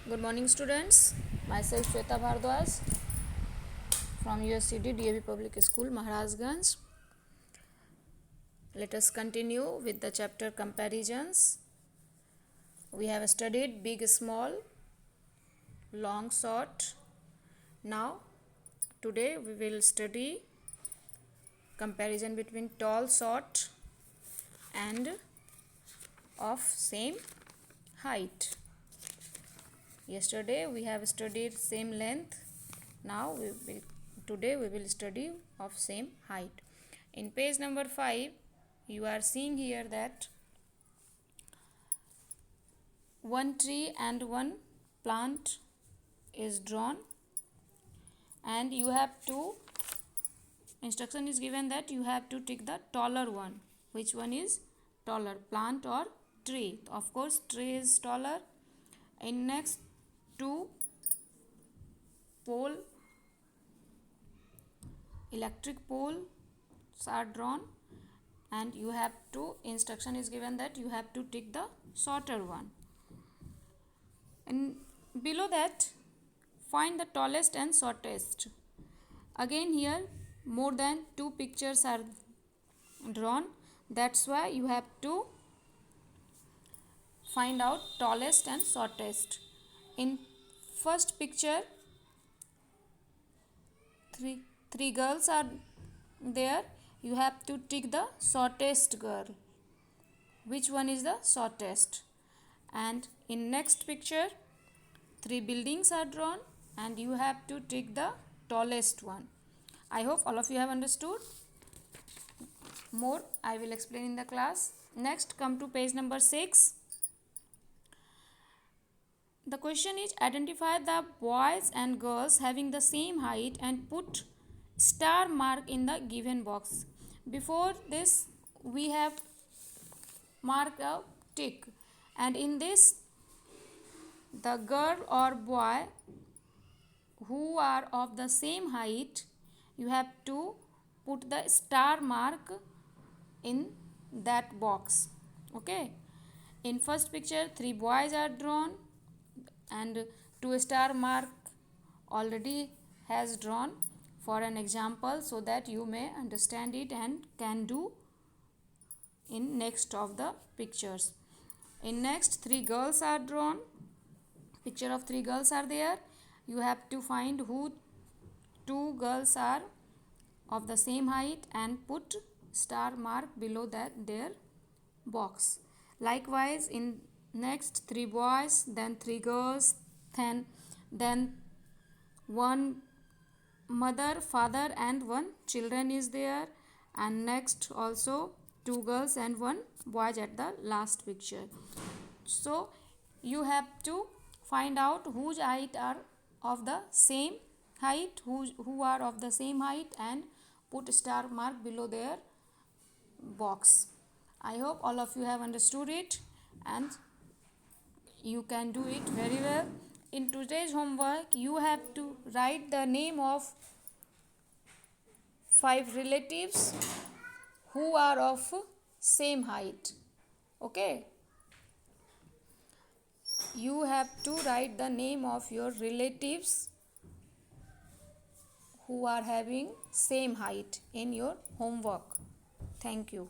Good morning, students. Myself Shweta Bhardwaj from USCD DAV Public School, Maharajganj. Let us continue with the chapter comparisons. We have studied big, small, long, short. Now, today we will study comparison between tall, short, and of same height. Yesterday we have studied same length. Now today we will study of same height. In page number 5 you are seeing here that one tree and one plant is drawn, and you have to instruction is given that you have to take the taller one. Which one is taller, plant or tree? Of course tree is taller. In next, two electric poles are drawn, and you have to instruction is given that you have to take the shorter one. And below that, find the tallest and shortest. Again here more than two pictures are drawn, that's why you have to find out tallest and shortest. In first picture, three girls are there. You have to take the shortest girl. Which one is the shortest? And in next picture, three buildings are drawn, and you have to take the tallest one. I hope all of you have understood. More I will explain in the class. Next, come to page number 6. The question is, identify the boys and girls having the same height and put star mark in the given box. Before this we have marked a tick, and in this the girl or boy who are of the same height, you have to put the star mark in that box. Okay, in first picture three boys are drawn, and two star mark already has drawn for an example, so that you may understand it and can do in next of the pictures. In next, three girls are drawn. Picture of three girls are there. You have to find who two girls are of the same height and put star mark below that their box. Likewise, in next, three boys, then three girls, then one mother, father and one children is there, and next also two girls and one boy at the last picture. So you have to find out whose height are of the same height, who are of the same height, and put star mark below their box. I hope all of you have understood it and you can do it very well. In today's homework you have to write the name of 5 relatives who are of same height. Okay, you have to write the name of your relatives who are having same height in your homework. Thank you.